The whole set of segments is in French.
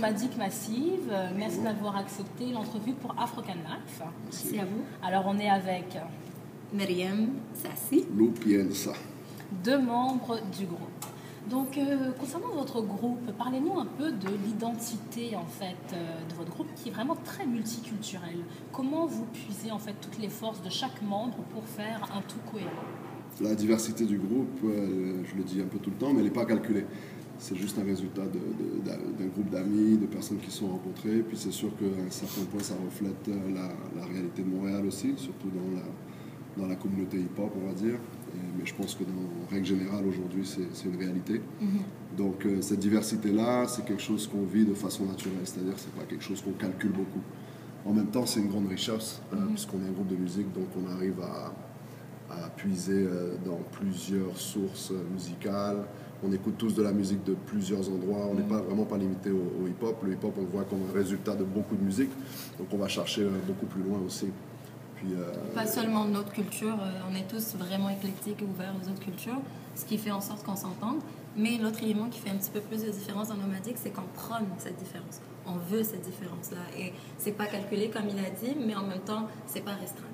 Nomadique Massive. Merci d'avoir accepté l'entrevue pour African Life. Merci à vous. Alors, on est avec Myriam Sassi. Lupienza. 2 membres du groupe. Donc, concernant votre groupe, parlez-nous un peu de l'identité en fait de votre groupe qui est vraiment très multiculturel. Comment vous puisez en fait toutes les forces de chaque membre pour faire un tout cohérent? La diversité du groupe, je le dis un peu tout le temps, mais elle n'est pas calculée. C'est juste un résultat d'un groupe d'amis, de personnes qui se sont rencontrées. Puis c'est sûr qu'à un certain point, ça reflète la réalité de Montréal aussi, surtout dans la communauté hip-hop, on va dire. Mais je pense que dans règle générale, aujourd'hui, c'est une réalité. Donc cette diversité-là, c'est quelque chose qu'on vit de façon naturelle, c'est-à-dire que ce n'est pas quelque chose qu'on calcule beaucoup. En même temps, c'est une grande richesse, puisqu'on est un groupe de musique, donc on arrive à puiser dans plusieurs sources musicales. On écoute tous de la musique de plusieurs endroits. On n'est vraiment pas limité au hip-hop. Le hip-hop, on le voit comme un résultat de beaucoup de musique. Donc on va chercher beaucoup plus loin aussi. Puis, pas seulement notre culture, on est tous vraiment éclectiques et ouverts aux autres cultures, ce qui fait en sorte qu'on s'entende. Mais l'autre élément qui fait un petit peu plus de différence dans Nomadique, c'est qu'on prône cette différence. On veut cette différence-là. Et c'est pas calculé comme il a dit, mais en même temps, c'est pas restreint.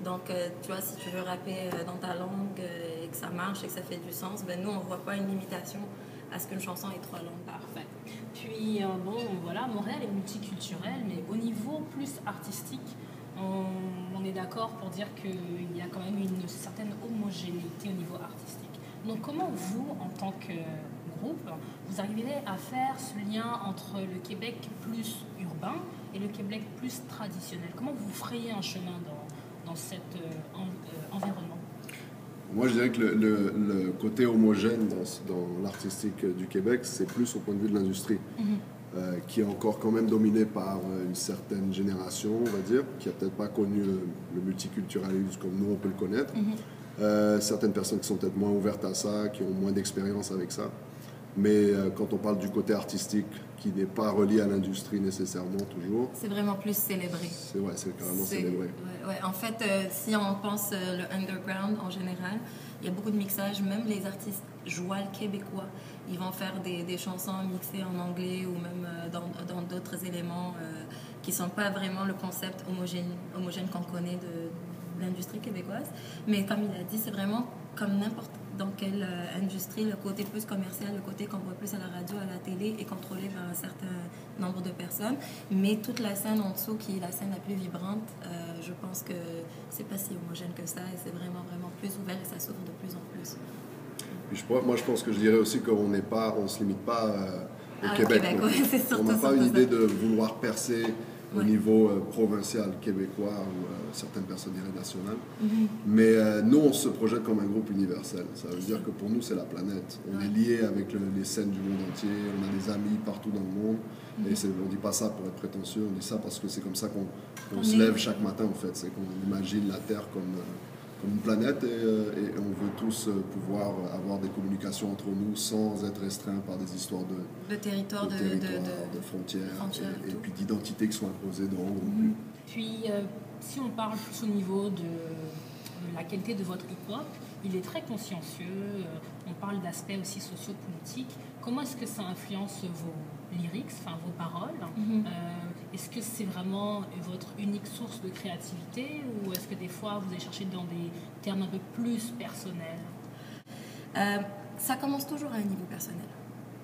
Donc, tu vois, si tu veux rapper dans ta langue et que ça marche et que ça fait du sens, ben nous, on ne voit pas une limitation à ce qu'une chanson ait 3 langues. Parfait. Puis, bon, voilà, Montréal est multiculturel, mais au niveau plus artistique, on est d'accord pour dire qu'il y a quand même une certaine homogénéité au niveau artistique. Donc, comment vous, en tant que groupe, vous arriverez à faire ce lien entre le Québec plus urbain et le Québec plus traditionnel? Comment vous frayez un chemin dans cet environnement? Moi, je dirais que le côté homogène dans l'artistique du Québec, c'est plus au point de vue de l'industrie, qui est encore quand même dominée par une certaine génération, on va dire, qui n'a peut-être pas connu le multiculturalisme comme nous, on peut le connaître. Certaines personnes qui sont peut-être moins ouvertes à ça, qui ont moins d'expérience avec ça. Mais quand on parle du côté artistique, qui n'est pas relié à l'industrie nécessairement toujours. C'est vraiment plus célébré. C'est carrément célébré. Ouais. En fait, si on pense le underground en général, il y a beaucoup de mixages. Même les artistes joual québécois, ils vont faire des chansons mixées en anglais ou même dans d'autres éléments qui ne sont pas vraiment le concept homogène qu'on connaît de l'industrie québécoise. Mais comme il a dit, c'est vraiment comme n'importe dans quelle industrie, le côté plus commercial, le côté qu'on voit plus à la radio, à la télé, est contrôlé par un certain nombre de personnes. Mais toute la scène en dessous, qui est la scène la plus vibrante, je pense que c'est pas si homogène que ça et c'est vraiment plus ouvert et ça s'ouvre de plus en plus. Puis moi, je pense que je dirais aussi qu'on ne se limite pas au Québec. Ouais, on n'a pas une idée de vouloir percer au niveau provincial québécois ou certaines personnes diraient nationales. Mais nous, on se projette comme un groupe universel. Ça veut dire que pour nous, c'est la planète. On est lié avec les scènes du monde entier. On a des amis partout dans le monde. Et on ne dit pas ça pour être prétentieux. On dit ça parce que c'est comme ça qu'on se lève chaque matin, en fait. C'est qu'on imagine la Terre comme une planète et on veut tous pouvoir avoir des communications entre nous sans être restreints par des histoires de territoire, de frontières et puis d'identités qui sont imposées dans le Puis, si on parle plus au niveau de la qualité de votre hip-hop, il est très consciencieux, on parle d'aspects aussi sociopolitiques. Comment est-ce que ça influence vos lyrics, enfin vos paroles? Est-ce que c'est vraiment votre unique source de créativité ou est-ce que des fois vous allez chercher dans des termes un peu plus personnels? Ça commence toujours à un niveau personnel.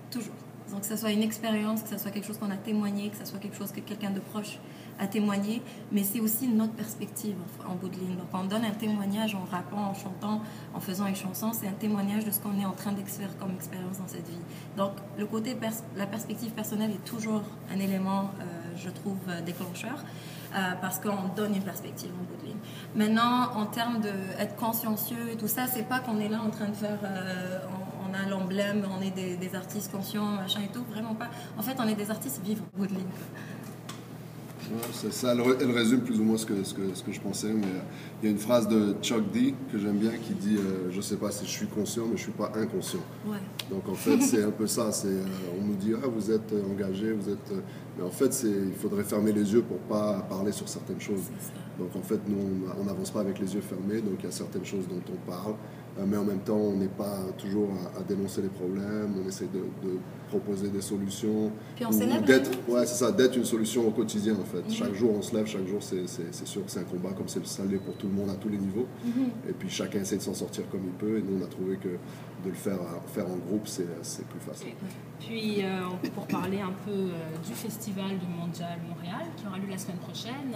Toujours. Donc que ce soit une expérience, que ce soit quelque chose qu'on a témoigné, que ce soit quelque chose que quelqu'un de proche a témoigné, mais c'est aussi notre perspective en bout de ligne. Donc on donne un témoignage en rappant, en chantant, en faisant une chanson, c'est un témoignage de ce qu'on est en train d'expérimenter comme expérience dans cette vie. Donc le côté, la perspective personnelle est toujours un élément, je trouve, déclencheur. Parce qu'on donne une perspective en bout de ligne. Maintenant, en termes d'être consciencieux et tout ça, c'est pas qu'on est là en train de faire... on a l'emblème, on est des artistes conscients, machin et tout, vraiment pas. En fait, on est des artistes vivants en bout de ligne. Ouais, c'est ça, elle résume plus ou moins ce que je pensais, mais il y a une phrase de Chuck D que j'aime bien qui dit je sais pas si je suis conscient, mais je suis pas inconscient. Ouais. Donc en fait, c'est un peu ça, on nous dit vous êtes engagé, mais en fait, il faudrait fermer les yeux pour pas parler sur certaines choses. Donc en fait, nous, on n'avance pas avec les yeux fermés, donc il y a certaines choses dont on parle, mais en même temps, on n'est pas toujours à dénoncer les problèmes, on essaie de proposer des solutions. Puis on célèbre. Ouais, c'est ça, d'être une solution au quotidien en fait. Chaque jour, on se lève, chaque jour, c'est sûr que c'est un combat, comme ça l'est pour tout le monde à tous les niveaux. Et puis chacun essaie de s'en sortir comme il peut, et nous, on a trouvé que de le faire en groupe, c'est plus facile. Puis, pour parler un peu du Festival du Mondial Montréal, qui aura lieu la semaine prochaine,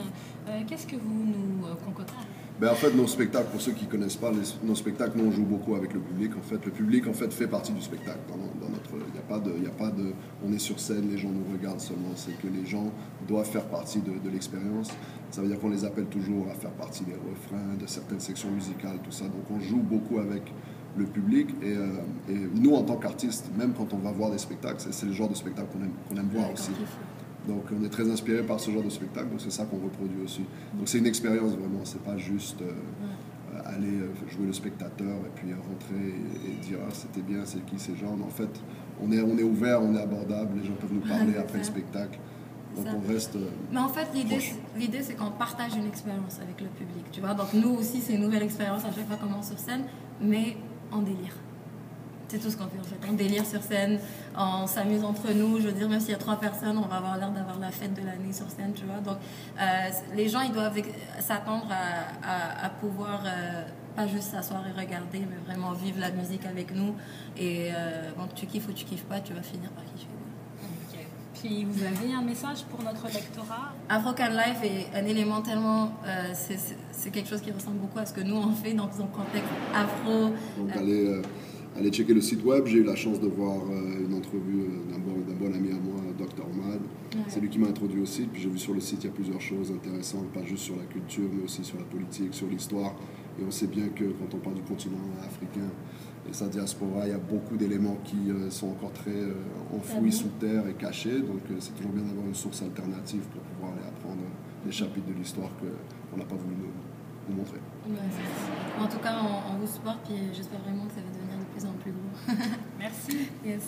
qu'est-ce que vous nous concoctez? En fait, nos spectacles, pour ceux qui ne connaissent pas, nos spectacles, nous, on joue beaucoup avec le public. En fait, le public, fait partie du spectacle. Il n'y a pas de, on est sur scène, les gens nous regardent seulement. C'est que les gens doivent faire partie de l'expérience. Ça veut dire qu'on les appelle toujours à faire partie des refrains, de certaines sections musicales, tout ça. Donc, on joue beaucoup avec le public. Et nous, en tant qu'artistes, même quand on va voir des spectacles, c'est le genre de spectacle qu'on aime voir aussi. Donc on est très inspiré par ce genre de spectacle, donc c'est ça qu'on reproduit aussi. Donc c'est une expérience vraiment, c'est pas juste aller jouer le spectateur et puis rentrer et dire ah, c'était bien, c'est qui ces gens. En fait, on est ouvert, on est abordable, les gens peuvent nous parler après le spectacle. Donc on reste. Mais en fait, l'idée c'est qu'on partage une expérience avec le public, tu vois. Donc nous aussi, c'est une nouvelle expérience à chaque fois qu'on monte sur scène, mais en délire. C'est tout ce qu'on fait en fait. On délire sur scène, on s'amuse entre nous. Je veux dire, même s'il y a 3 personnes, on va avoir l'air d'avoir la fête de l'année sur scène, tu vois. Donc, les gens, ils doivent s'attendre à pouvoir pas juste s'asseoir et regarder, mais vraiment vivre la musique avec nous. Et bon, tu kiffes ou tu kiffes pas, tu vas finir par kiffer. Okay. Puis, vous avez un message pour notre lectorat? Afro-Can Life est un élément tellement... c'est quelque chose qui ressemble beaucoup à ce que nous, on fait dans un contexte afro. Donc, allez checker le site web. J'ai eu la chance de voir une entrevue d'un bon ami à moi, Dr. Mad. Ouais. C'est lui qui m'a introduit au site. Puis j'ai vu sur le site, il y a plusieurs choses intéressantes, pas juste sur la culture, mais aussi sur la politique, sur l'histoire. Et on sait bien que quand on parle du continent africain et sa diaspora, il y a beaucoup d'éléments qui sont encore très enfouis sous terre et cachés. Donc c'est toujours bien d'avoir une source alternative pour pouvoir aller apprendre des chapitres de l'histoire qu'on n'a pas voulu nous montrer. Ouais, en tout cas, on vous supporte et j'espère vraiment que ça va devenir de plus en plus gros. Merci. Yes.